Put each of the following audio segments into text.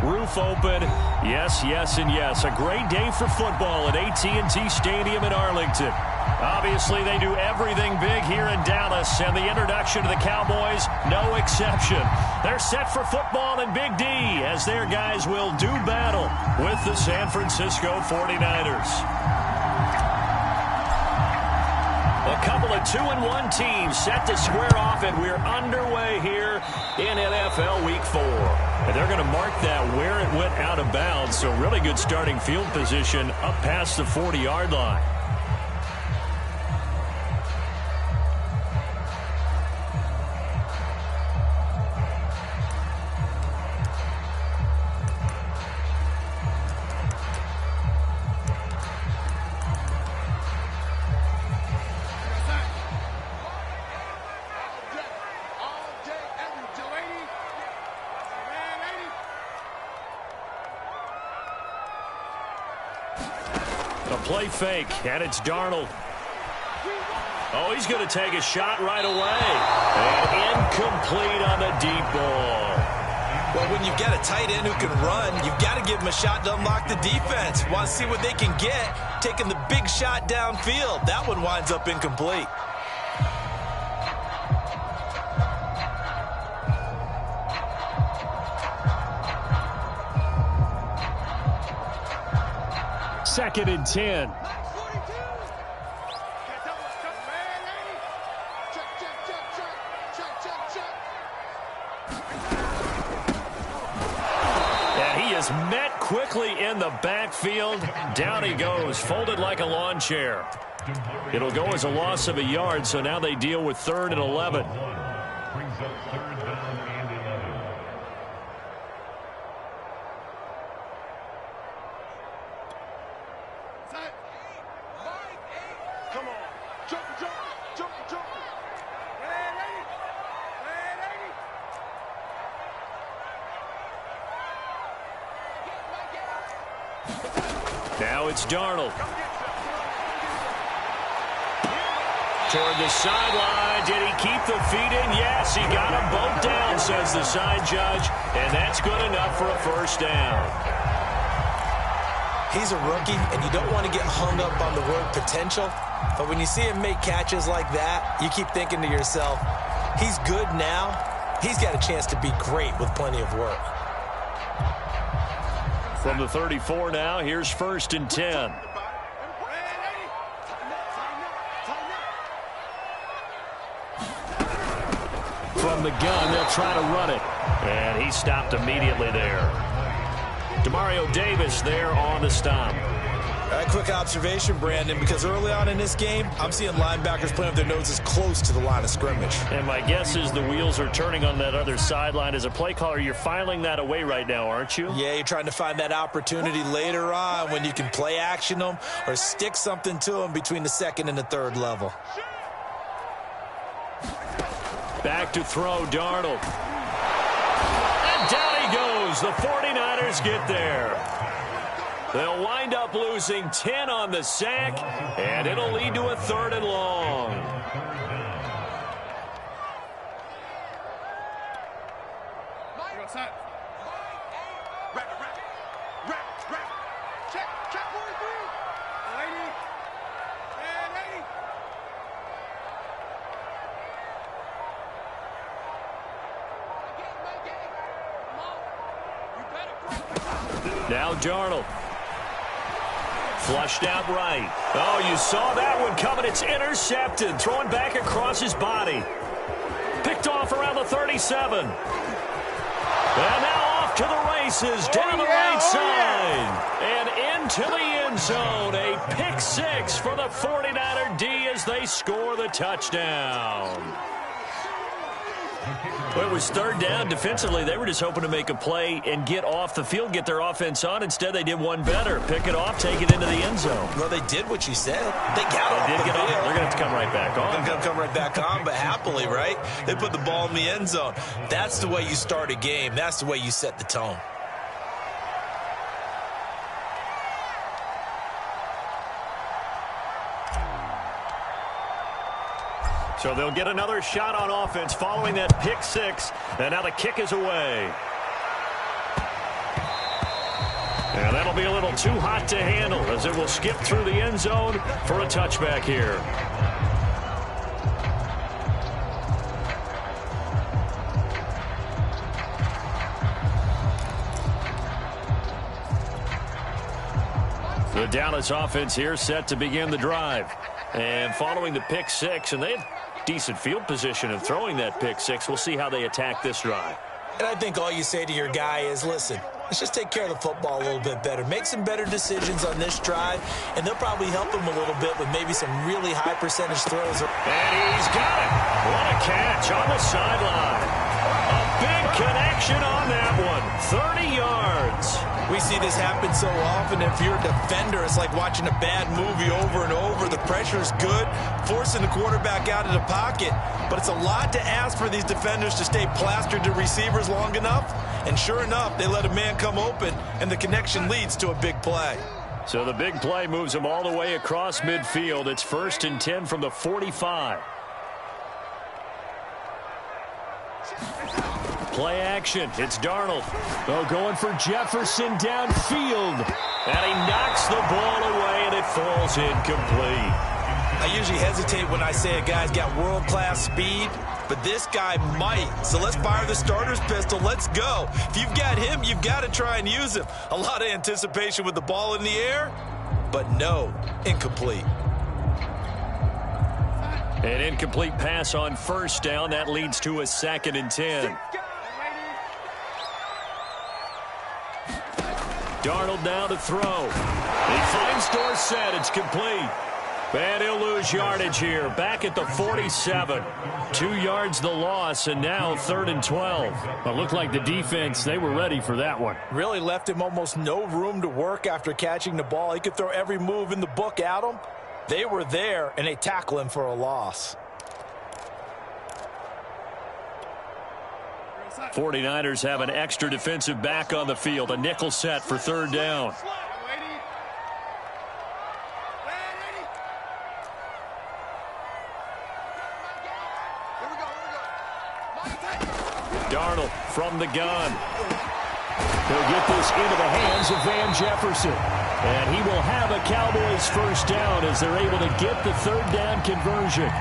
roof open. Yes, yes, and yes. A great day for football at AT&T Stadium in Arlington. Obviously, they do everything big here in Dallas, and the introduction to the Cowboys, no exception. They're set for football in Big D as their guys will do battle with the San Francisco 49ers. A couple of 2-1 teams set to square off, and we're underway here in NFL Week 4. And they're going to mark that where it went out of bounds, so really good starting field position up past the 40-yard line. Play fake, and it's Darnold. Oh, he's going to take a shot right away. And incomplete on the deep ball. Well, when you've got a tight end who can run, you've got to give him a shot to unlock the defense. Want to see what they can get, taking the big shot downfield. That one winds up incomplete. Second and 10. And he is met quickly in the backfield. Down he goes, folded like a lawn chair. It'll go as a loss of a yard, so now they deal with 3rd and 11. Now it's Darnold. Toward the sideline. Did he keep the feet in? Yes, he got them both down, says the side judge. And that's good enough for a first down. He's a rookie, and you don't want to get hung up on the word potential. But when you see him make catches like that, you keep thinking to yourself, he's good now. He's got a chance to be great with plenty of work. From the 34 now, here's 1st and 10. From the gun, they'll try to run it. And he stopped immediately there. Demario Davis there on the stop. A quick observation, Brandon, because early on in this game, I'm seeing linebackers playing with their noses close to the line of scrimmage. And my guess is the wheels are turning on that other sideline. As a play caller, you're filing that away right now, aren't you? Yeah, you're trying to find that opportunity later on when you can play action them or stick something to them between the 2nd and the 3rd level. Back to throw, Darnold. And down he goes. The 49ers get there. They'll wind up losing 10 on the sack, and it'll lead to a 3rd and long. Now Darnold. Flushed out right. Oh, you saw that one coming. It's intercepted. Throwing back across his body. Picked off around the 37. And now off to the races down the right side. And into the end zone. A pick 6 for the 49er D as they score the touchdown. Well, it was 3rd down. Defensively, they were just hoping to make a play and get off the field, get their offense on. Instead, they did one better. Pick it off, take it into the end zone. Well, they did what you said. They got off the field. They're going to have to come right back on. They're going to come right back on, but happily, right? They put the ball in the end zone. That's the way you start a game. That's the way you set the tone. So they'll get another shot on offense following that pick 6. And now the kick is away. And that'll be a little too hot to handle as it will skip through the end zone for a touchback here. The Dallas offense here set to begin the drive. And following the pick six, and they have decent field position of throwing that pick six. We'll see how they attack this drive. And I think all you say to your guy is, listen, let's just take care of the football a little bit better. Make some better decisions on this drive, and they'll probably help him a little bit with maybe some really high percentage throws. And he's got it. What a catch on the sideline. A big connection on that one. 30 yards. We see this happen so often. If you're a defender, it's like watching a bad movie over and over. The pressure is good, forcing the quarterback out of the pocket. But it's a lot to ask for these defenders to stay plastered to receivers long enough. And sure enough, they let a man come open, and the connection leads to a big play. So the big play moves them all the way across midfield. It's 1st and 10 from the 45. Play action. It's Darnold. Oh, going for Jefferson downfield. And he knocks the ball away, and it falls incomplete. I usually hesitate when I say a guy's got world-class speed, but this guy might. So let's fire the starter's pistol. Let's go. If you've got him, you've got to try and use him. A lot of anticipation with the ball in the air, but no, incomplete. An incomplete pass on first down. That leads to a 2nd and 10. Darnold now to throw. He finds Dorsett. It's complete. And he'll lose yardage here. Back at the 47. 2 yards the loss, and now 3rd and 12. It looked like the defense, they were ready for that one. Really left him almost no room to work after catching the ball. He could throw every move in the book at him. They were there, and they tackle him for a loss. 49ers have an extra defensive back on the field. A nickel set for 3rd down. Darnold from the gun. He'll get this into the hands of Van Jefferson. And he will have a Cowboys 1st down as they're able to get the 3rd down conversion.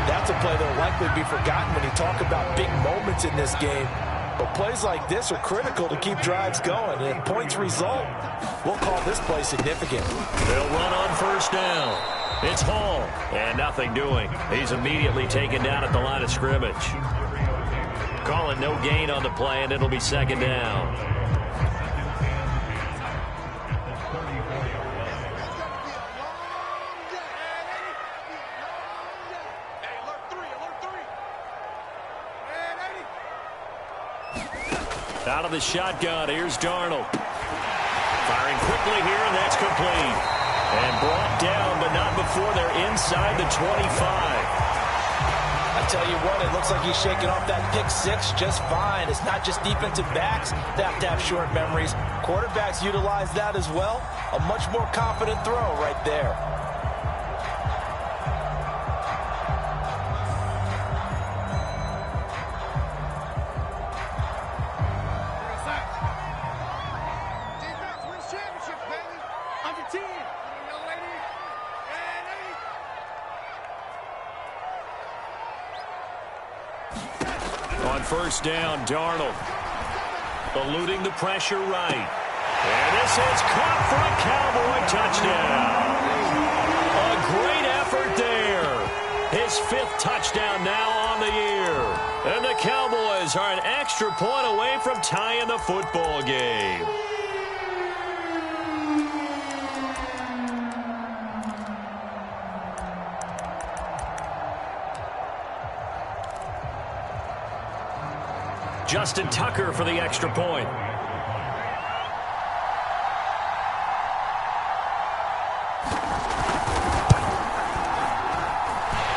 That's a play that will likely be forgotten when you talk about big moments in this game. But plays like this are critical to keep drives going. And if points result, we'll call this play significant. They'll run on 1st down. It's Hall, and nothing doing. He's immediately taken down at the line of scrimmage. Call it no gain on the play, and it'll be 2nd down. Out of the shotgun, here's Darnold. Firing quickly here, and that's complete. And brought down, but not before they're inside the 25. I tell you what, it looks like he's shaking off that pick six just fine. It's not just defensive backs that have to have short memories. Quarterbacks utilize that as well. A much more confident throw right there. On 1st down, Darnold eluding the pressure right. And this is caught for a Cowboy touchdown. A great effort there. His 5th touchdown now on the year. And the Cowboys are an extra point away from tying the football game. Justin Tucker for the extra point.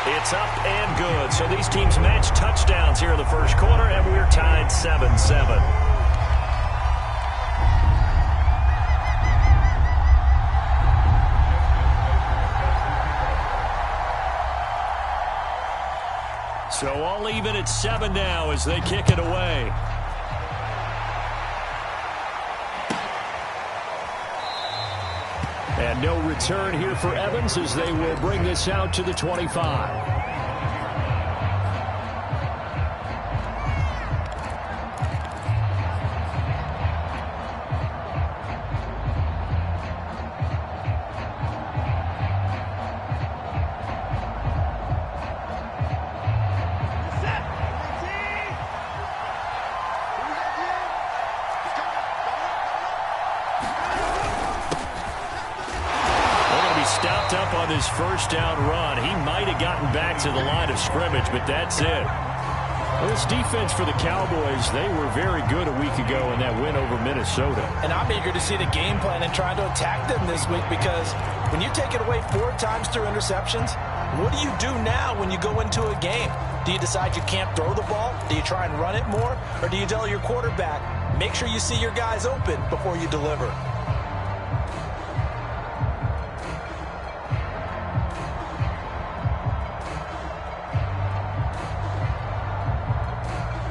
It's up and good. So these teams match touchdowns here in the 1st quarter, and we're tied 7-7. So all even at 7 now as they kick it away. And no return here for Evans as they will bring this out to the 25. Stopped up on his first down run. He might have gotten back to the line of scrimmage, but that's it. Well, this defense for the Cowboys, they were very good a week ago in that win over Minnesota. And I'm eager to see the game plan and try to attack them this week, because when you take it away 4 times through interceptions, what do you do now when you go into a game? Do you decide you can't throw the ball? Do you try and run it more? Or do you tell your quarterback, make sure you see your guys open before you deliver?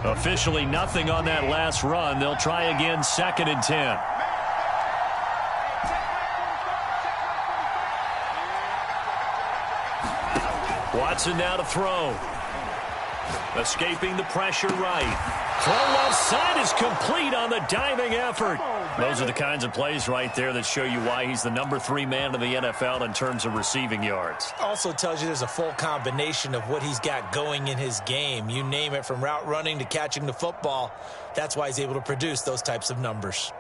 Officially nothing on that last run. They'll try again, 2nd and 10. Watson now to throw. Escaping the pressure right. Throw left side is complete on the diving effort. Those are the kinds of plays right there that show you why he's the number 3 man in the NFL in terms of receiving yards. Also tells you there's a full combination of what he's got going in his game. You name it, from route running to catching the football. That's why he's able to produce those types of numbers.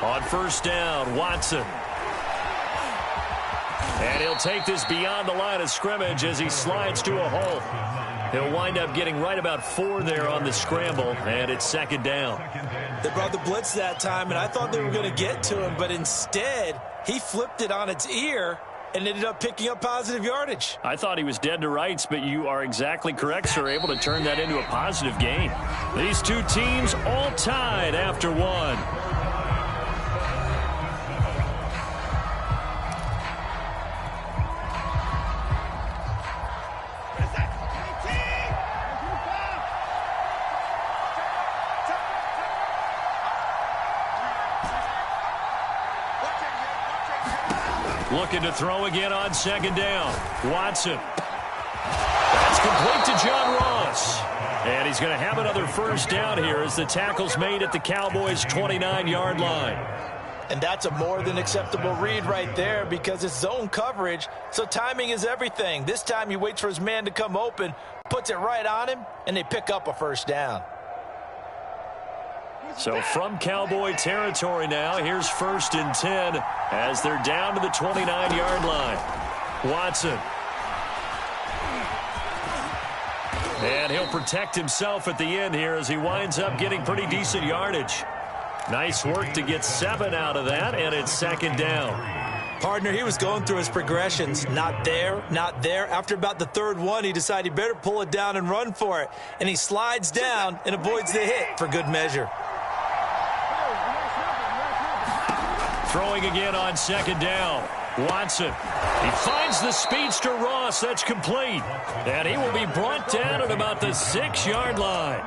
On first down, Watson. And he'll take this beyond the line of scrimmage as he slides to a hole. He'll wind up getting right about 4 there on the scramble, and it's 2nd down. They brought the blitz that time, and I thought they were going to get to him, but instead, he flipped it on its ear and ended up picking up positive yardage. I thought he was dead to rights, but you are exactly correct, sir, able to turn that into a positive gain. These two teams all tied after 1. Looking to throw again on 2nd down. Watson. That's complete to John Ross. And he's going to have another first down here as the tackle's made at the Cowboys' 29-yard line. And that's a more than acceptable read right there, because it's zone coverage, so timing is everything. This time he waits for his man to come open, puts it right on him, and they pick up a first down. So from Cowboy territory now, here's 1st and 10 as they're down to the 29-yard line. Watson. And he'll protect himself at the end here as he winds up getting pretty decent yardage. Nice work to get 7 out of that, and it's 2nd down. Partner, he was going through his progressions. Not there, not there. After about the 3rd one, he decided he better pull it down and run for it. And he slides down and avoids the hit for good measure. Throwing again on 2nd down. Watson. He finds the speedster Ross. That's complete. And he will be brought down at about the 6-yard line.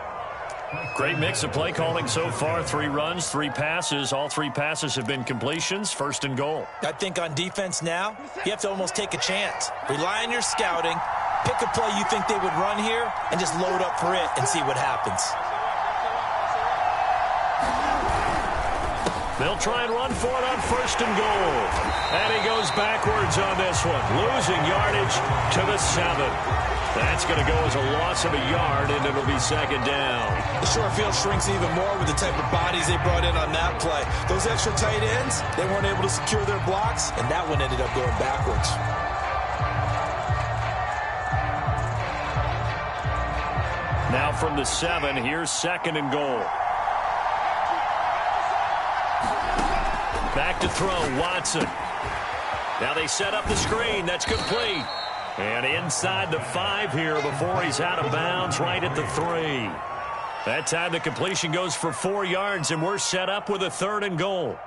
Great mix of play calling so far. 3 runs, 3 passes. All 3 passes have been completions. 1st and goal. I think on defense now, you have to almost take a chance. Rely on your scouting. Pick a play you think they would run here and just load up for it and see what happens. They'll try and run for it on 1st and goal. And he goes backwards on this one. Losing yardage to the 7. That's going to go as a loss of a yard, and it'll be 2nd down. The short field shrinks even more with the type of bodies they brought in on that play. Those extra tight ends, they weren't able to secure their blocks, and that one ended up going backwards. Now from the 7, here's 2nd and goal. Back to throw, Watson. Now they set up the screen. That's complete. And inside the 5 here before he's out of bounds right at the 3. That time the completion goes for 4 yards, and we're set up with a 3rd and goal.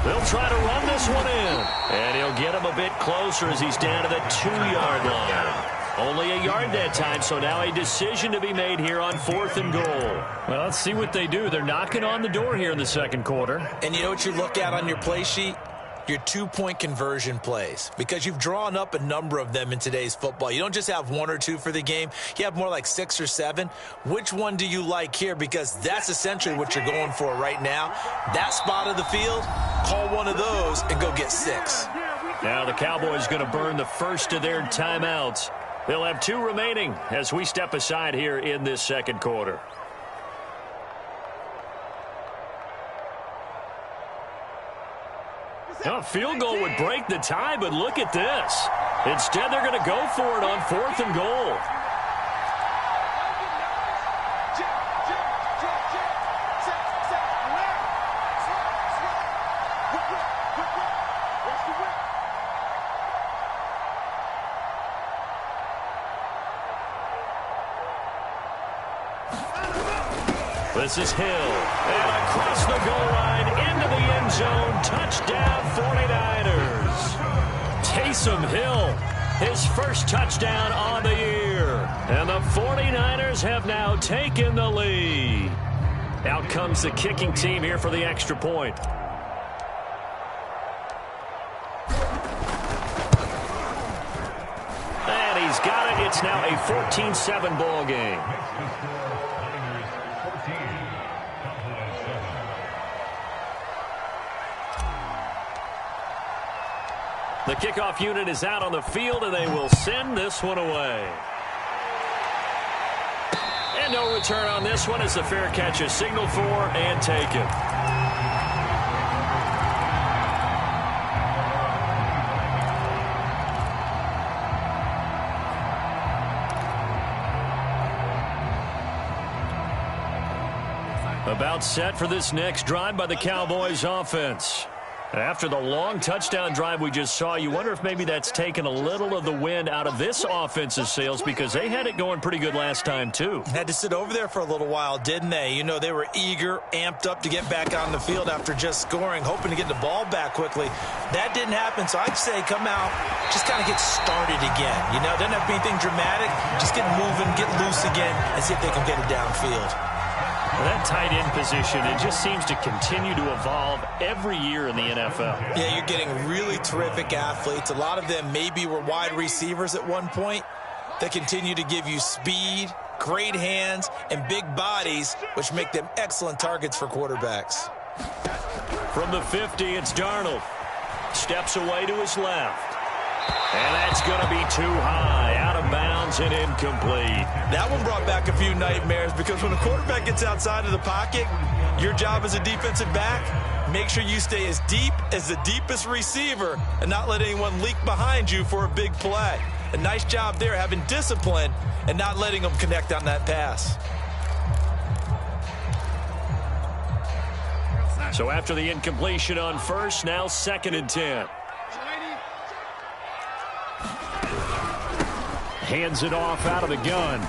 They'll try to run this one in. And he'll get him a bit closer as he's down to the 2-yard line. Only a yard that time, so now a decision to be made here on 4th and goal. Well, let's see what they do. They're knocking on the door here in the second quarter. And you know what you look at on your play sheet? Your 2-point conversion plays, because you've drawn up a number of them in today's football. You don't just have 1 or 2 for the game. You have more like 6 or 7. Which one do you like here? Because that's essentially what you're going for right now. That spot of the field, call one of those and go get 6. Now the Cowboys going to burn the first of their timeouts. They'll have 2 remaining as we step aside here in this second quarter. A field goal would break the tie, but look at this. Instead, they're going to go for it on 4th and goal. This is Hill. And across the goal line into the end zone. Touchdown 49ers. Taysom Hill, his first touchdown on the year. And the 49ers have now taken the lead. Out comes the kicking team here for the extra point. And he's got it. It's now a 14-7 ball game. The kickoff unit is out on the field, and they will send this one away. And no return on this one as the fair catch is signaled for and taken. About set for this next drive by the Cowboys offense. After the long touchdown drive we just saw, you wonder if maybe that's taken a little of the wind out of this offense's sails, because they had it going pretty good last time, too. Had to sit over there for a little while, didn't they? You know, they were eager, amped up to get back on the field after just scoring, hoping to get the ball back quickly. That didn't happen, so I'd say come out, just kind of get started again. You know, doesn't have to be anything dramatic. Just get moving, get loose again, and see if they can get it downfield. That tight end position, it just seems to continue to evolve every year in the NFL. Yeah, you're getting really terrific athletes. A lot of them maybe were wide receivers at one point that continue to give you speed, great hands, and big bodies, which make them excellent targets for quarterbacks. From the 50, it's Darnold. Steps away to his left. And that's going to be too high, out of bounds and incomplete. That one brought back a few nightmares, because when a quarterback gets outside of the pocket, your job as a defensive back, make sure you stay as deep as the deepest receiver and not let anyone leak behind you for a big play. A nice job there, having discipline and not letting them connect on that pass. So after the incompletion on first, now 2nd and 10. Hands it off out of the gun.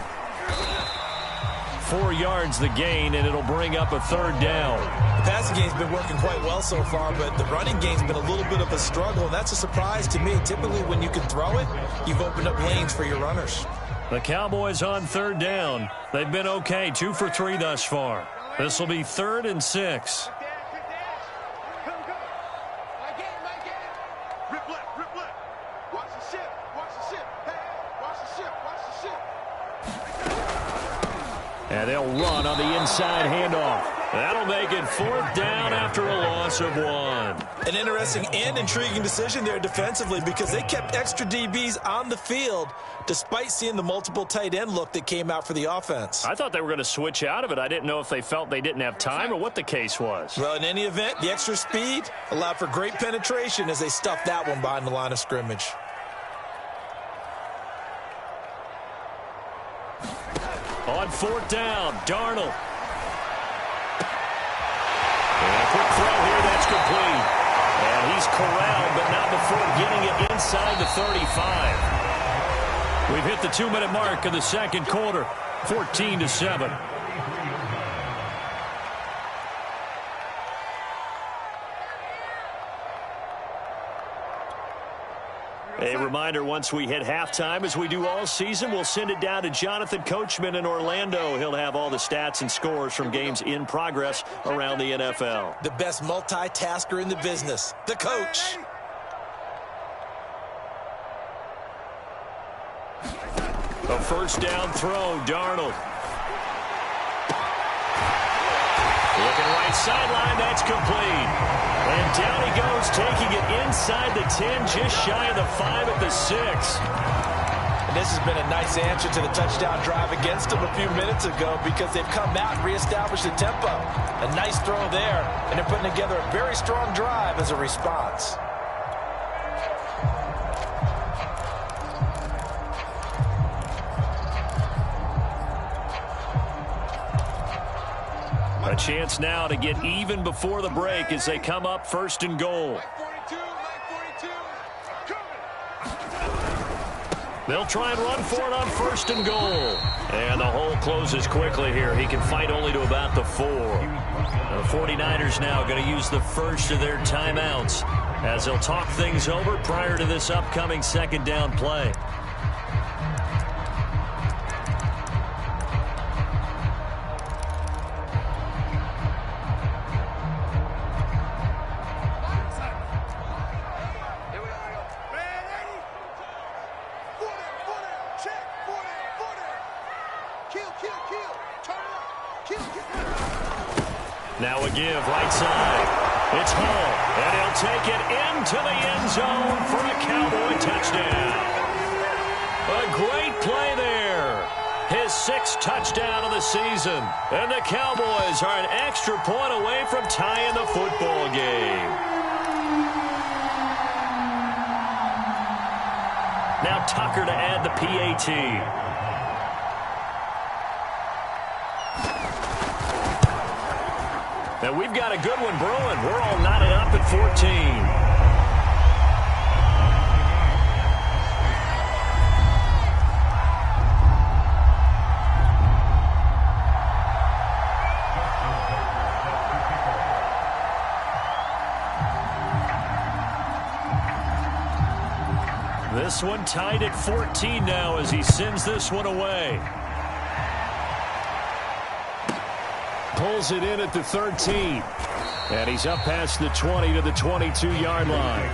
4 yards the gain, and it'll bring up a 3rd down. The passing game's been working quite well so far, but the running game's been a little bit of a struggle, and that's a surprise to me. Typically, when you can throw it, you've opened up lanes for your runners. The Cowboys on 3rd down. They've been okay, 2 for 3 thus far. This will be 3rd and 6. And they'll run on the inside handoff. That'll make it 4th down after a loss of 1. An interesting and intriguing decision there defensively, because they kept extra DBs on the field despite seeing the multiple tight end look that came out for the offense. I thought they were going to switch out of it. I didn't know if they felt they didn't have time or what the case was. Well, in any event, the extra speed allowed for great penetration as they stuffed that one behind the line of scrimmage. On 4th down, Darnold. And a quick throw here, that's complete. He's corralled, but not before getting it inside the 35. We've hit the 2-minute mark of the second quarter, 14-7. A reminder, once we hit halftime, as we do all season, we'll send it down to Jonathan Coachman in Orlando. He'll have all the stats and scores from games in progress around the NFL. The best multitasker in the business, the coach. A first down throw, Darnold. Looking right sideline, that's complete. And down he goes, taking it inside the 10, just shy of the 5 at the 6. And this has been a nice answer to the touchdown drive against them a few minutes ago because they've come out and reestablished the tempo. A nice throw there, and they're putting together a very strong drive as a response. A chance now to get even before the break as they come up first and goal. They'll try and run for it on first and goal. And the hole closes quickly here. He can fight only to about the 4. The 49ers now going to use the first of their timeouts as they'll talk things over prior to this upcoming second down play. Now a give, right side. It's Hall, and he'll take it into the end zone for a Cowboy touchdown. A great play there. His 6th touchdown of the season. And the Cowboys are an extra point away from tying the football game. Now Tucker to add the PAT. And we've got a good one brewing. We're all knotted up at 14. This one tied at 14 now as he sends this one away. Pulls it in at the 13. And he's up past the 20 to the 22-yard line.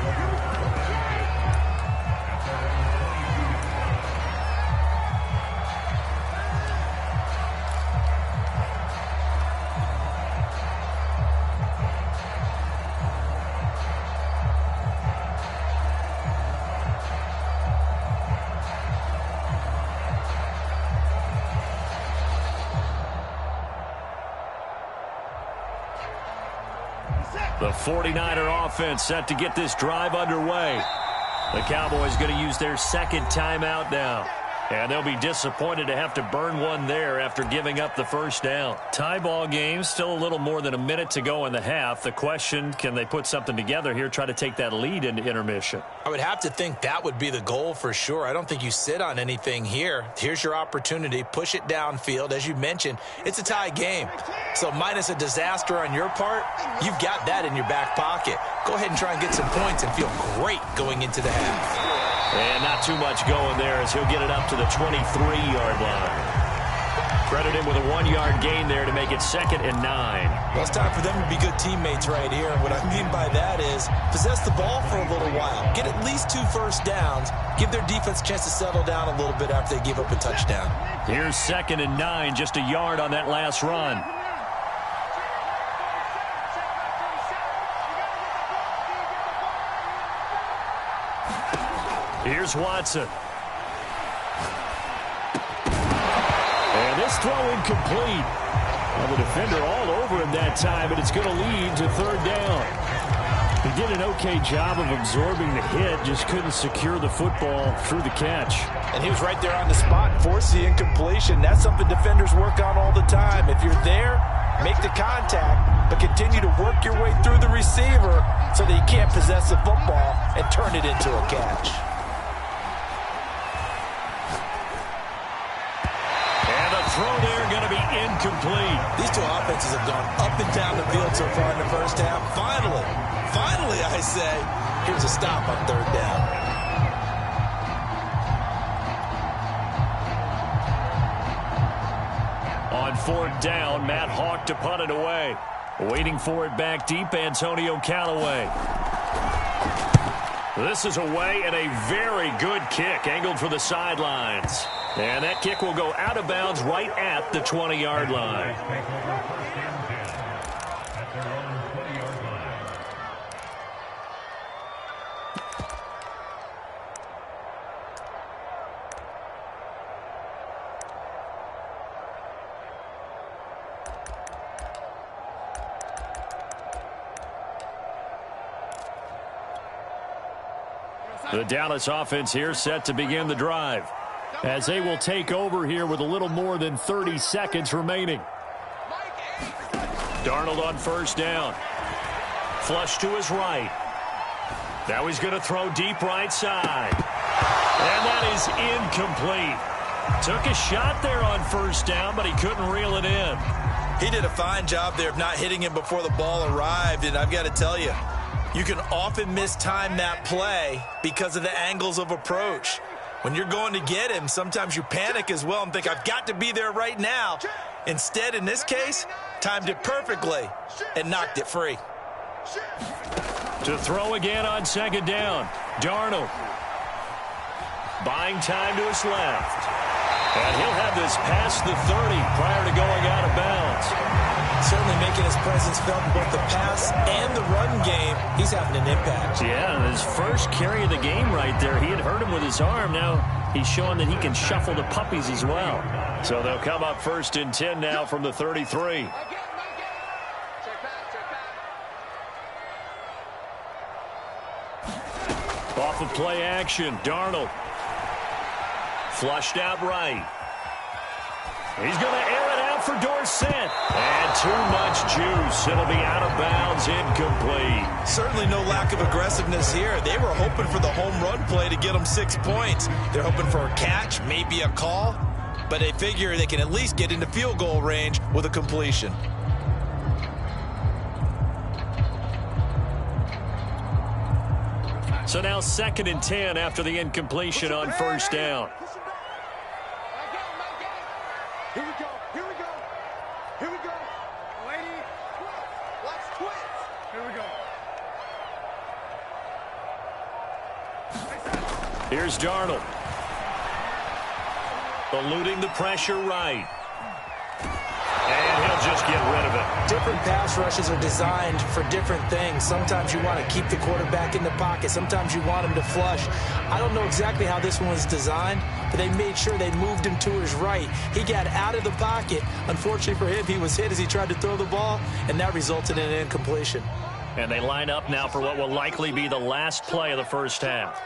The 49er offense set to get this drive underway. The Cowboys going to use their second timeout now. And they'll be disappointed to have to burn one there after giving up the first down. Tie ball game, still a little more than a minute to go in the half. The question, can they put something together here, try to take that lead into intermission? I would have to think that would be the goal for sure. I don't think you sit on anything here. Here's your opportunity. Push it downfield. As you mentioned, it's a tie game. So minus a disaster on your part, you've got that in your back pocket. Go ahead and try and get some points and feel great going into the half. And not too much going there as he'll get it up to the 23-yard line. Credit him with a 1-yard gain there to make it 2nd and 9. Well, it's time for them to be good teammates right here. What I mean by that is possess the ball for a little while. Get at least 2 first downs. Give their defense a chance to settle down a little bit after they give up a touchdown. Here's 2nd and 9, just a yard on that last run. Here's Watson. And this throw incomplete. Well, the defender all over him that time, and it's going to lead to 3rd down. He did an okay job of absorbing the hit, just couldn't secure the football through the catch. And he was right there on the spot and forced the incompletion. That's something defenders work on all the time. If you're there, make the contact, but continue to work your way through the receiver so that you can't possess the football and turn it into a catch. And the throw there going to be incomplete. These two offenses have gone up and down the field so far in the first half. Finally, I say, here's a stop on third down. On fourth down, Matt Hawk to punt it away. Waiting for it back deep, Antonio Callaway. This is away and a very good kick, angled for the sidelines. And that kick will go out of bounds right at the 20-yard line. The Dallas offense here set to begin the drive, as they will take over here with a little more than 30 seconds remaining. Darnold on first down. Flush to his right. Now he's going to throw deep right side. And that is incomplete. Took a shot there on first down, but he couldn't reel it in. He did a fine job there of not hitting him before the ball arrived, and I've got to tell you, you can often mistime that play because of the angles of approach. When you're going to get him, sometimes you panic as well and think, I've got to be there right now. Instead, in this case, timed it perfectly and knocked it free. To throw again on second down, Darnold. Buying time to his left. And he'll have this past the 30 prior to going out of bounds. Certainly making his presence felt in both the pass and the run game. He's having an impact. Yeah, his first carry of the game right there. He had hurt him with his arm. Now he's showing that he can shuffle the puppies as well. So they'll come up first and 10 now from the 33. Off of play action, Darnold. Flushed out right. He's going to air it out for Dorsett. And too much juice. It'll be out of bounds, incomplete. Certainly no lack of aggressiveness here. They were hoping for the home run play to get them 6 points. They're hoping for a catch, maybe a call. But they figure they can at least get into field goal range with a completion. So now 2nd and 10 after the incompletion on first down. Here we go. Here we go. Here we go. Lady, let's twist. Here we go. Here's Darnold. Eluding the pressure right. And he'll just get rid of it. Different pass rushes are designed for different things. Sometimes you want to keep the quarterback in the pocket. Sometimes you want him to flush. I don't know exactly how this one was designed, but they made sure they moved him to his right. He got out of the pocket. Unfortunately for him, he was hit as he tried to throw the ball, and that resulted in an incompletion. And they line up now for what will likely be the last play of the first half.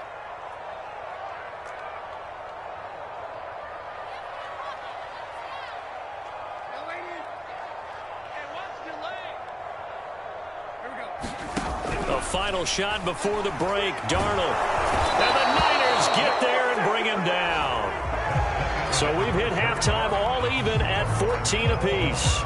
A final shot before the break, Darnold. And the Niners get there and bring him down. So we've hit halftime all even at 14 apiece.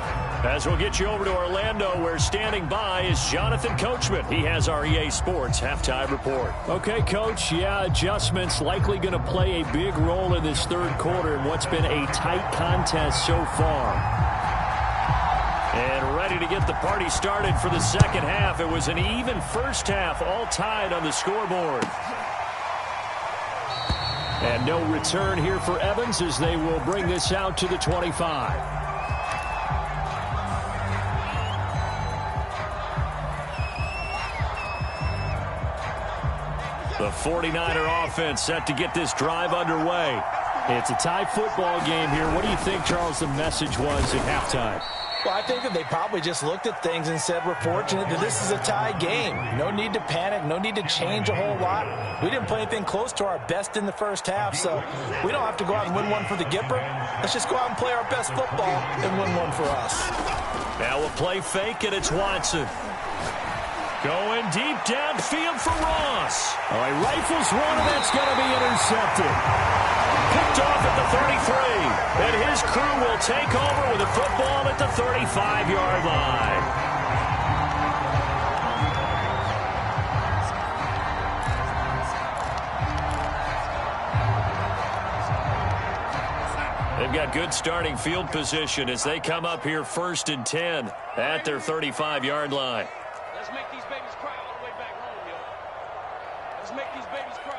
As we'll get you over to Orlando, where standing by is Jonathan Coachman. He has our EA Sports halftime report. Okay, Coach, yeah, adjustments likely going to play a big role in this third quarter in what's been a tight contest so far. And ready to get the party started for the second half. It was an even first half, all tied on the scoreboard. And no return here for Evans as they will bring this out to the 25. The 49er offense set to get this drive underway. It's a tie football game here. What do you think, Charles, the message was at halftime? Well, I think that they probably just looked at things and said, we're fortunate that this is a tie game. No need to panic. No need to change a whole lot. We didn't play anything close to our best in the first half, so we don't have to go out and win one for the Gipper. Let's just go out and play our best football and win one for us. Now a play fake, and it's Watson. Going deep downfield for Ross. All right, rifles one, and that's going to be intercepted. Picked off at the 33. And his crew will take over with a football at the 35-yard line. They've got good starting field position as they come up here 1st and 10 at their 35-yard line. Let's make these babies cry all the way back home, yo. Let's make these babies cry.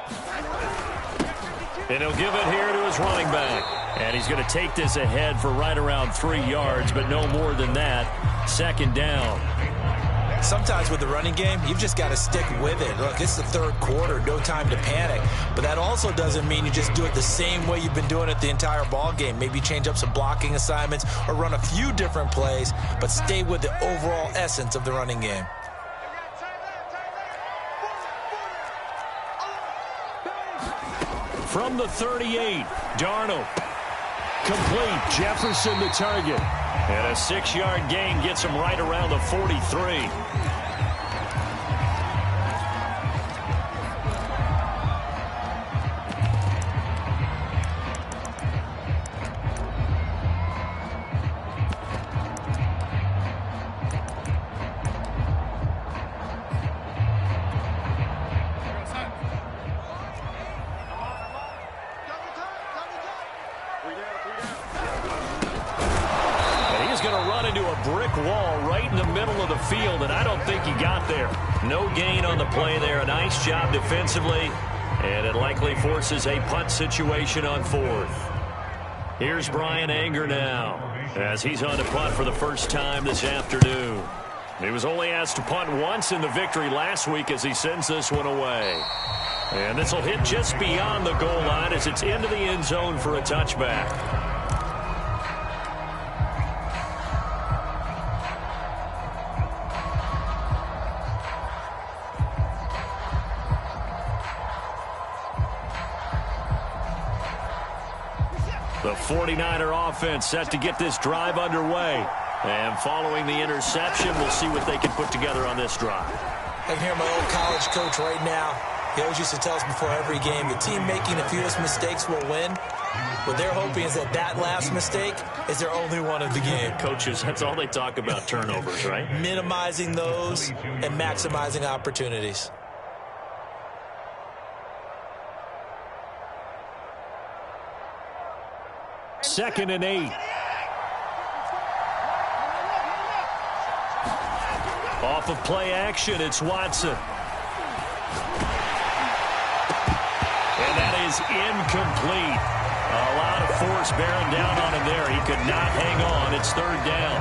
And he'll give it here to his running back. And he's going to take this ahead for right around 3 yards, but no more than that. 2nd down. Sometimes with the running game, you've just got to stick with it. Look, it's the 3rd quarter, no time to panic. But that also doesn't mean you just do it the same way you've been doing it the entire ball game. Maybe change up some blocking assignments or run a few different plays, but stay with the overall essence of the running game. From the 38, Darnold. Complete. Jefferson the target. And a 6-yard gain gets him right around the 43. Brick wall right in the middle of the field, and I don't think he got there. No gain on the play there. A nice job defensively, and it likely forces a punt situation on 4th. Here's Bryan Anger now as he's on to punt for the first time this afternoon. He was only asked to punt once in the victory last week as he sends this one away. And this will hit just beyond the goal line as it's into the end zone for a touchback. The 49er offense set to get this drive underway. And following the interception, we'll see what they can put together on this drive. I can hear my old college coach right now. He always used to tell us before every game, the team making the fewest mistakes will win. What they're hoping is that that last mistake is their only one of the game. Coaches, that's all they talk about, turnovers, right? Minimizing those and maximizing opportunities. Second and 8. Off of play action, it's Watson. And that is incomplete. A lot of force bearing down on him there. He could not hang on. It's 3rd down.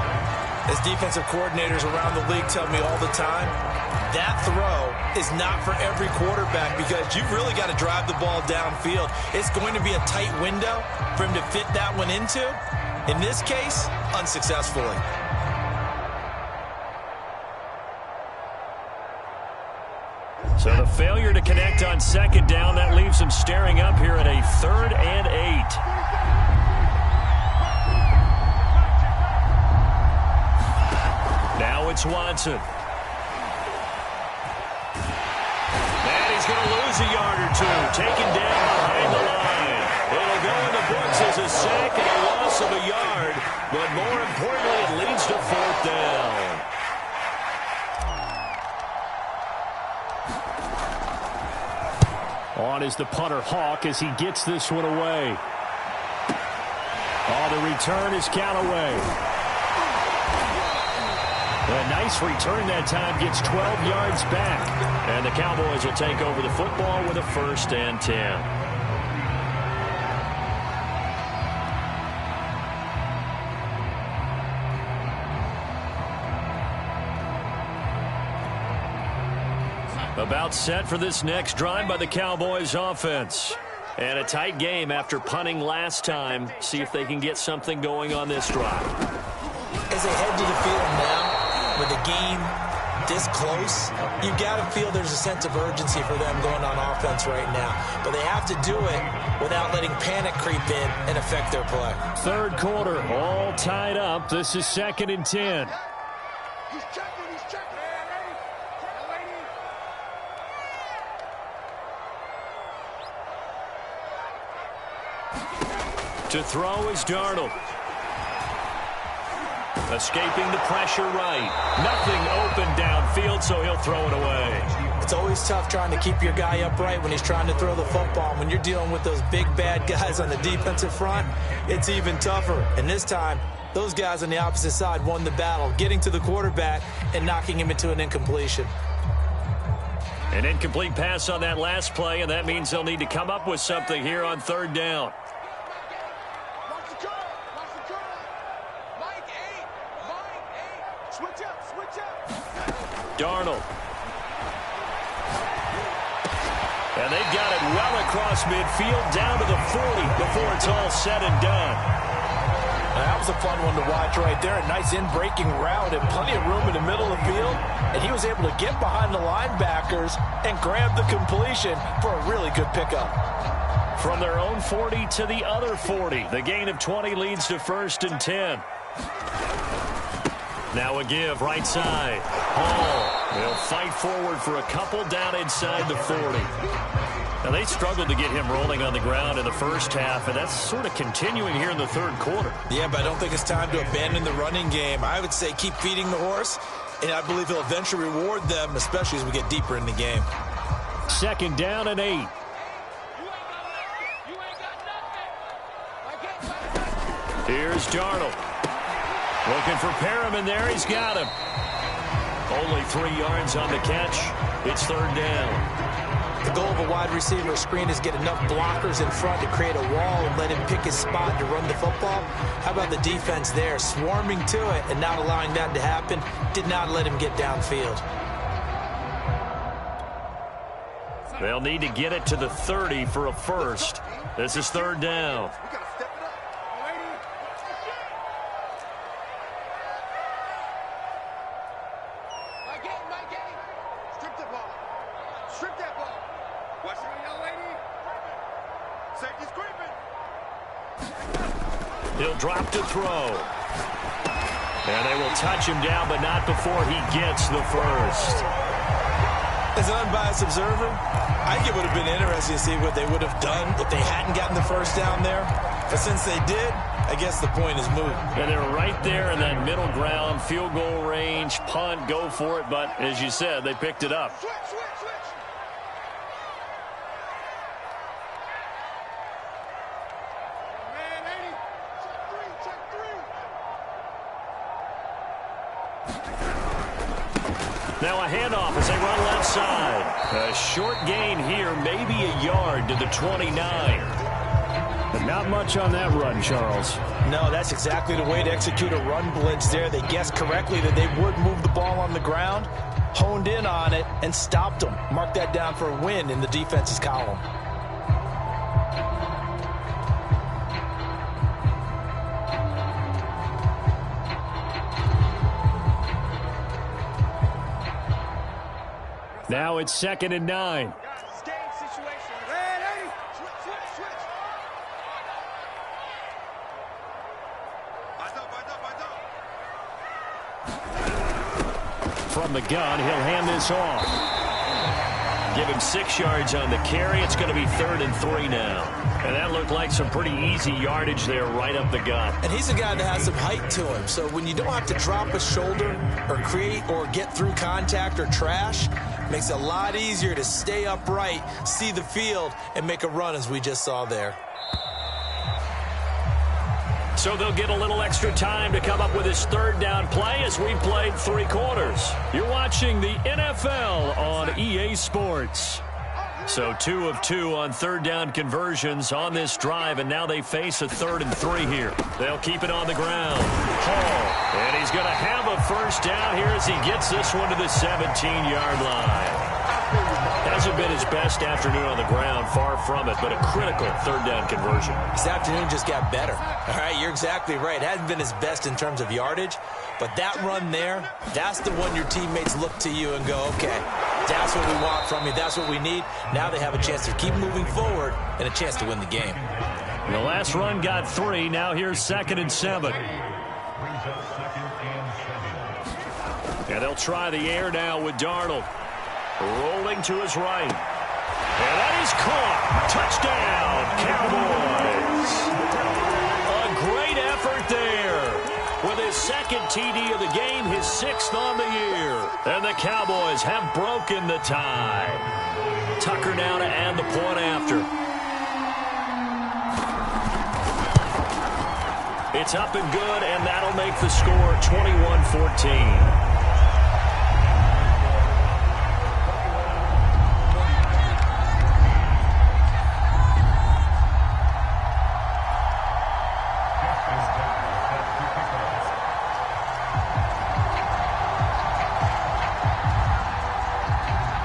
As defensive coordinators around the league tell me all the time, that throw is not for every quarterback because you've really got to drive the ball downfield. It's going to be a tight window for him to fit that one into. In this case, unsuccessfully. So the failure to connect on 2nd down, that leaves him staring up here at a 3rd and 8. Now it's Watson. And he's going to lose a yard or two. Taken down behind the line. It'll go in the books as a sack and a loss of a yard. But more importantly, it leads to 4th down. On is the punter, Hawk, as he gets this one away. Oh, the return is Callaway. A nice return that time, gets 12 yards back. And the Cowboys will take over the football with a 1st and 10. About set for this next drive by the Cowboys offense. And a tight game after punting last time. See if they can get something going on this drive. As they head to the field now, with the game this close, you got to feel there's a sense of urgency for them going on offense right now. But they have to do it without letting panic creep in and affect their play. Third quarter, all tied up. This is 2nd and 10. He's checking, he's checking. To throw is Darnold. Escaping the pressure right. Nothing open downfield, so he'll throw it away. It's always tough trying to keep your guy upright when he's trying to throw the football. When you're dealing with those big, bad guys on the defensive front, it's even tougher. And this time, those guys on the opposite side won the battle, getting to the quarterback and knocking him into an incompletion. An incomplete pass on that last play, and that means they'll need to come up with something here on 3rd down. Darnold. And they've got it well across midfield, down to the 40 before it's all said and done. That was a fun one to watch right there. A nice in-breaking route and plenty of room in the middle of the field. And he was able to get behind the linebackers and grab the completion for a really good pickup. From their own 40 to the other 40. The gain of 20 leads to 1st and 10. Now a give, right side. Hall. They'll fight forward for a couple down inside the 40. Now, they struggled to get him rolling on the ground in the first half, and that's sort of continuing here in the 3rd quarter. Yeah, but I don't think it's time to abandon the running game. I would say keep feeding the horse, and I believe he'll eventually reward them, especially as we get deeper in the game. 2nd down and 8. Here's Darnold. Looking for Perriman there. He's got him. Only 3 yards on the catch. It's 3rd down. The goal of a wide receiver screen is get enough blockers in front to create a wall and let him pick his spot to run the football. How about the defense there? Swarming to it and not allowing that to happen. Did not let him get downfield. They'll need to get it to the 30 for a first. This is 3rd down. He'll drop to throw. And they will touch him down, but not before he gets the first. As an unbiased observer, I think it would have been interesting to see what they would have done if they hadn't gotten the first down there. But since they did, I guess the point is moot. And they're right there in that middle ground, field goal range, punt, go for it. But as you said, they picked it up. Now a handoff as they run left side. A short gain here, maybe a yard to the 29. But not much on that run, Charles. No, that's exactly the way to execute a run blitz there. They guessed correctly that they would move the ball on the ground, honed in on it, and stopped them. Mark that down for a win in the defense's column. Now it's 2nd and 9. From the gun, he'll hand this off. Give him 6 yards on the carry. It's going to be 3rd and 3 now. And that looked like some pretty easy yardage there right up the gut. And he's a guy that has some height to him. So when you don't have to drop a shoulder or create or get through contact or trash, makes it a lot easier to stay upright, see the field, and make a run as we just saw there. So they'll get a little extra time to come up with his 3rd down play as we played 3 quarters. You're watching the NFL on EA Sports. So 2 of 2 on 3rd down conversions on this drive, and now they face a 3rd and 3 here. They'll keep it on the ground. Hall, and he's going to have a first down here as he gets this one to the 17-yard line. Hasn't been his best afternoon on the ground, far from it, but a critical third down conversion. His afternoon just got better. All right, you're exactly right. Hasn't been his best in terms of yardage, but that run there, that's the one your teammates look to you and go, okay, that's what we want from you. That's what we need. Now they have a chance to keep moving forward and a chance to win the game. And the last run got 3. Now here's 2nd and 7. And they'll try the air now with Darnold. Rolling to his right. And that is caught. Touchdown, Cowboys. A great effort there. With his 2nd TD of the game, his 6th on the year. And the Cowboys have broken the tie. Tucker now to add the point after. It's up and good, and that'll make the score 21-14.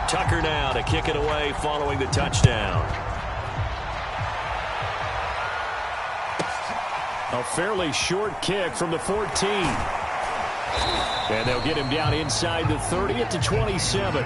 Tucker now to kick it away following the touchdown. A fairly short kick from the 14. And they'll get him down inside the 30 at the 27.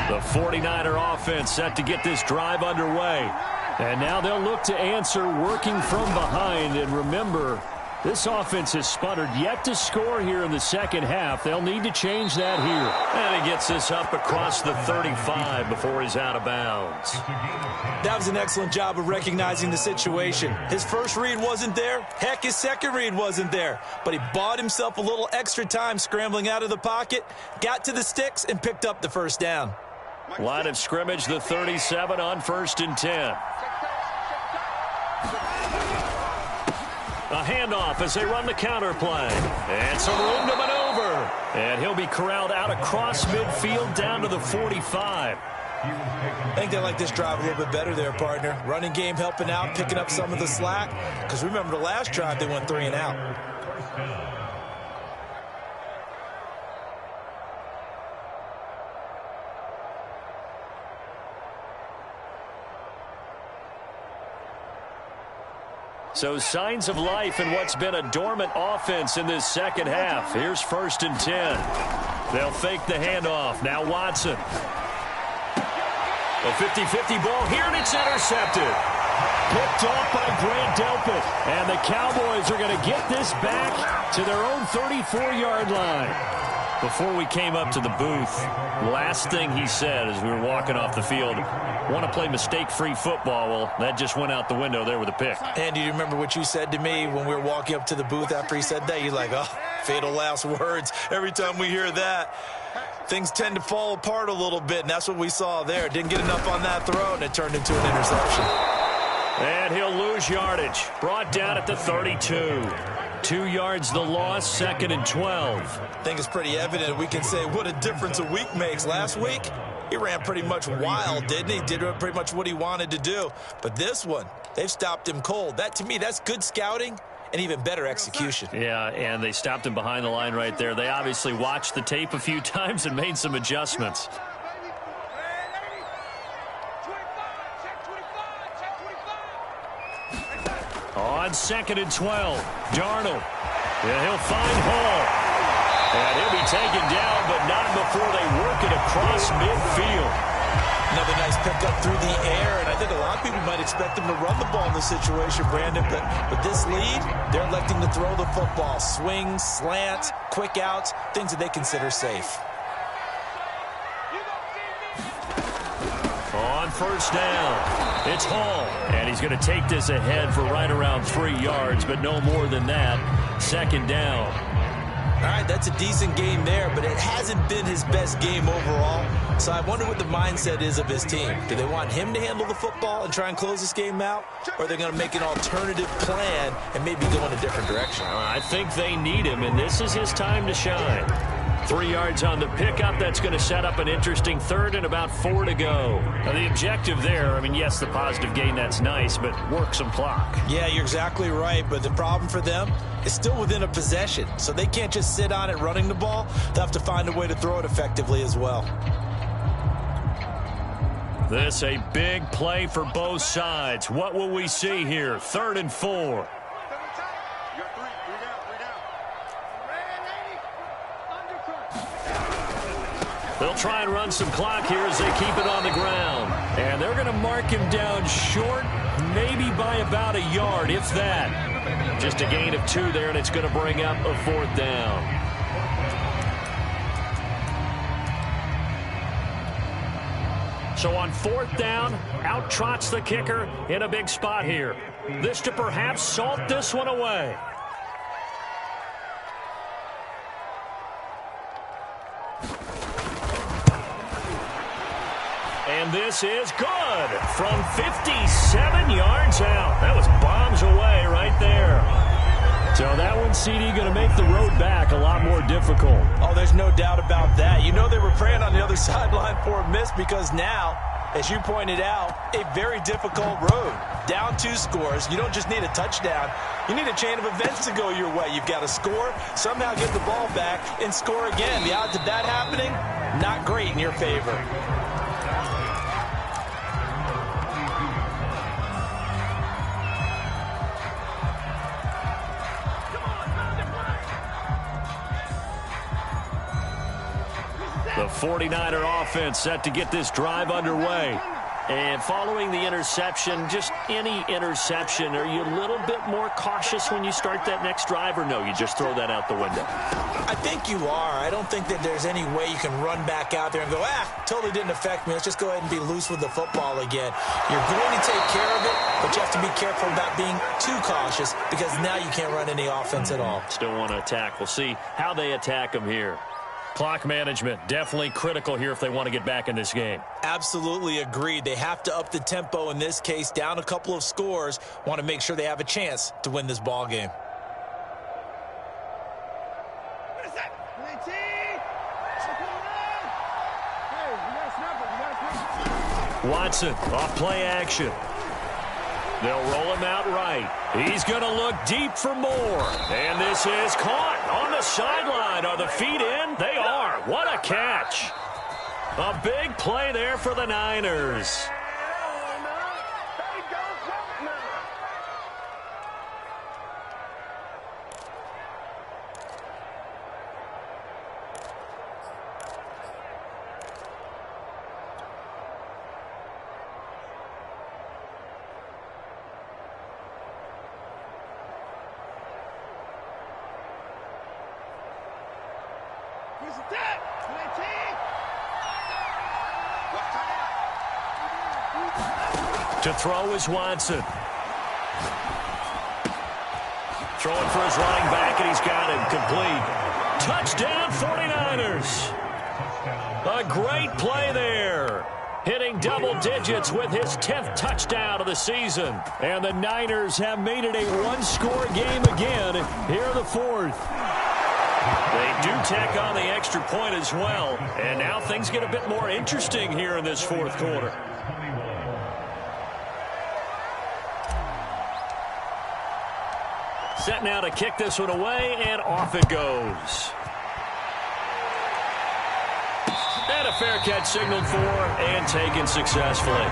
The 49er offense set to get this drive underway. And now they'll look to answer working from behind. And remember, this offense has sputtered yet to score here in the second half. They'll need to change that here. And he gets this up across the 35 before he's out of bounds. That was an excellent job of recognizing the situation. His first read wasn't there. Heck, his second read wasn't there. But he bought himself a little extra time scrambling out of the pocket, got to the sticks, and picked up the first down. Line of scrimmage, the 37 on 1st and 10. A handoff as they run the counter play. And some room to maneuver. And he'll be corralled out across midfield down to the 45. I think they like this drive a little bit better there, partner. Running game helping out, picking up some of the slack. Because remember the last drive, they went 3 and out. So signs of life in what's been a dormant offense in this second half. Here's 1st and 10. They'll fake the handoff. Now Watson. A 50-50 ball here, and it's intercepted. Picked off by Grant Delpit. And the Cowboys are going to get this back to their own 34-yard line. Before we came up to the booth, last thing he said as we were walking off the field, want to play mistake-free football. Well, that just went out the window there with a pick. And do you remember what you said to me when we were walking up to the booth after he said that? You're like, oh, fatal last words. Every time we hear that, things tend to fall apart a little bit, and that's what we saw there. Didn't get enough on that throw, and it turned into an interception. And he'll lose yardage. Brought down at the 32. 2 yards the loss, 2nd and 12. I think it's pretty evident. We can say what a difference a week makes. Last week, he ran pretty much wild, didn't he? Did pretty much what he wanted to do. But this one, they've stopped him cold. That, to me, that's good scouting and even better execution. Yeah, and they stopped him behind the line right there. They obviously watched the tape a few times and made some adjustments. On 2nd and 12, Darnold. Yeah, he'll find Hall. And he'll be taken down, but not before they work it across midfield. Another nice pickup through the air, and I think a lot of people might expect him to run the ball in this situation, Brandon, but with this lead, they're electing to throw the football. Swings, slants, quick outs, things that they consider safe. On 1st down, it's Hall, and he's going to take this ahead for right around 3 yards, but no more than that. 2nd down. All right, that's a decent game there, but it hasn't been his best game overall. So I wonder what the mindset is of his team. Do they want him to handle the football and try and close this game out? Or are they going to make an alternative plan and maybe go in a different direction? I think they need him, and this is his time to shine. 3 yards on the pickup. That's going to set up an interesting third and about 4 to go. Now, the objective there, I mean, yes, the positive gain, that's nice, but work some clock. Yeah, you're exactly right, but the problem for them is still within a possession, so they can't just sit on it running the ball. They'll have to find a way to throw it effectively as well. This a big play for both sides. What will we see here? 3rd and 4. They'll try and run some clock here as they keep it on the ground. And they're going to mark him down short, maybe by about a yard, if that. Just a gain of 2 there, and it's going to bring up a 4th down. So on 4th down, out trots the kicker in a big spot here. This to perhaps salt this one away. And this is good from 57 yards out. That was bombs away right there. So that one, CD, going to make the road back a lot more difficult. Oh, there's no doubt about that. You know they were praying on the other sideline for a miss because now, as you pointed out, a very difficult road. Down 2 scores. You don't just need a touchdown. You need a chain of events to go your way. You've got to score, somehow get the ball back, and score again. The odds of that happening, not great in your favor. The 49er offense set to get this drive underway. And following the interception, just any interception, are you a little bit more cautious when you start that next drive, or no, you just throw that out the window? I think you are. I don't think that there's any way you can run back out there and go, totally didn't affect me. Let's just go ahead and be loose with the football again. You're going to take care of it, but you have to be careful about being too cautious because now you can't run any offense at all. Still want to attack. We'll see how they attack them here. Clock management, definitely critical here if they want to get back in this game. Absolutely agreed. They have to up the tempo in this case, down a couple of scores. Want to make sure they have a chance to win this ball game. Watson off play action. They'll roll him out right. He's going to look deep for more. And this is caught on the sideline. Are the feet in? They are. What a catch. A big play there for the Niners. To throw is Watson. Throwing for his running back, and he's got him complete. Touchdown, 49ers. A great play there. Hitting double digits with his 10th touchdown of the season. And the Niners have made it a one-score game again here in the 4th. They do tack on the extra point as well. And now things get a bit more interesting here in this 4th quarter. Set now to kick this one away, and off it goes. And a fair catch signaled for and taken successfully.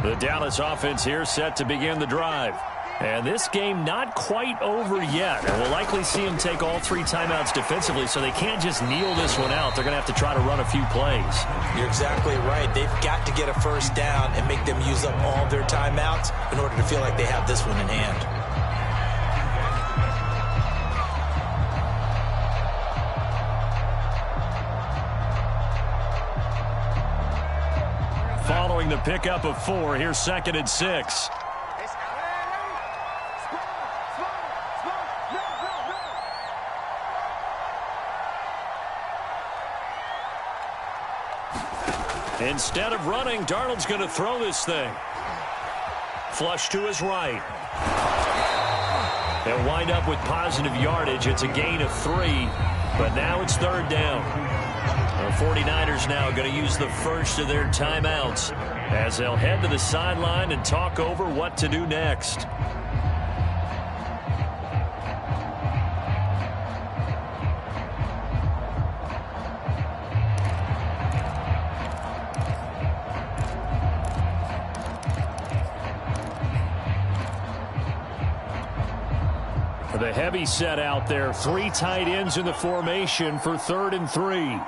The Dallas offense here set to begin the drive. And this game not quite over yet. And we'll likely see them take all 3 timeouts defensively, so they can't just kneel this one out. They're going to have to try to run a few plays. You're exactly right. They've got to get a first down and make them use up all their timeouts in order to feel like they have this one in hand. Following the pickup of 4, here's 2nd and 6. Instead of running, Darnold's going to throw this thing. Flush to his right. They'll wind up with positive yardage. It's a gain of 3, but now it's third down. The 49ers now going to use the first of their timeouts as they'll head to the sideline and talk over what to do next. The heavy set out there. 3 tight ends in the formation for 3rd and 3.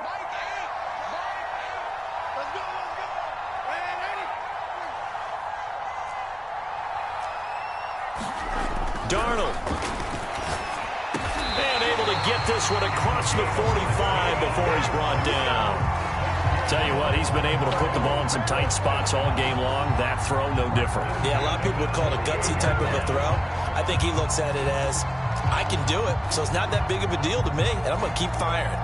Darnold. And able to get this one across the 45 before he's brought down. Tell you what, he's been able to put the ball in some tight spots all game long. That throw, no different. Yeah, a lot of people would call it a gutsy type of a throw. I think he looks at it as, I can do it, so it's not that big of a deal to me, and I'm going to keep firing.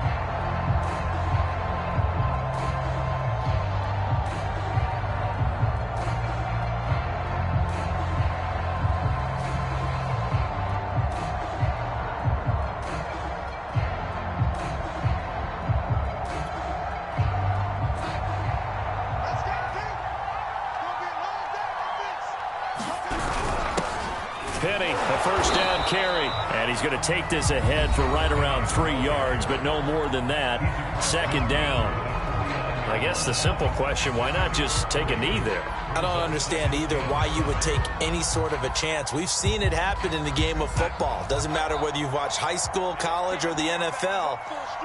Penny, a first down carry. And he's going to take this ahead for right around 3 yards, but no more than that. 2nd down. I guess the simple question, why not just take a knee there? I don't understand either why you would take any sort of a chance. We've seen it happen in the game of football. Doesn't matter whether you've watched high school, college, or the NFL.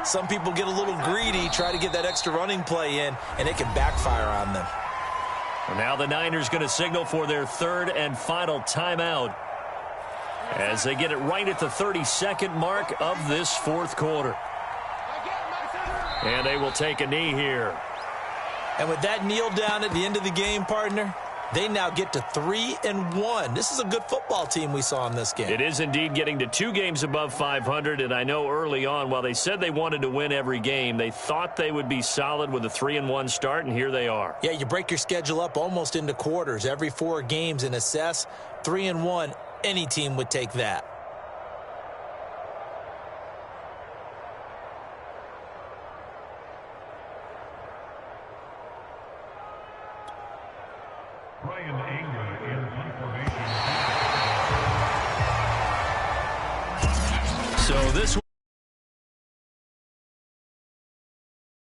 Some people get a little greedy, try to get that extra running play in, and it can backfire on them. Well, now the Niners going to signal for their 3rd and final timeout as they get it right at the 32nd mark of this 4th quarter. And they will take a knee here. And with that kneel down at the end of the game, partner, they now get to 3-1. This is a good football team we saw in this game. It is indeed getting to 2 games above 500, and I know early on, while they said they wanted to win every game, they thought they would be solid with a 3-1 start, and here they are. Yeah, you break your schedule up almost into quarters, every 4 games, and assess 3-1. Any team would take that. So this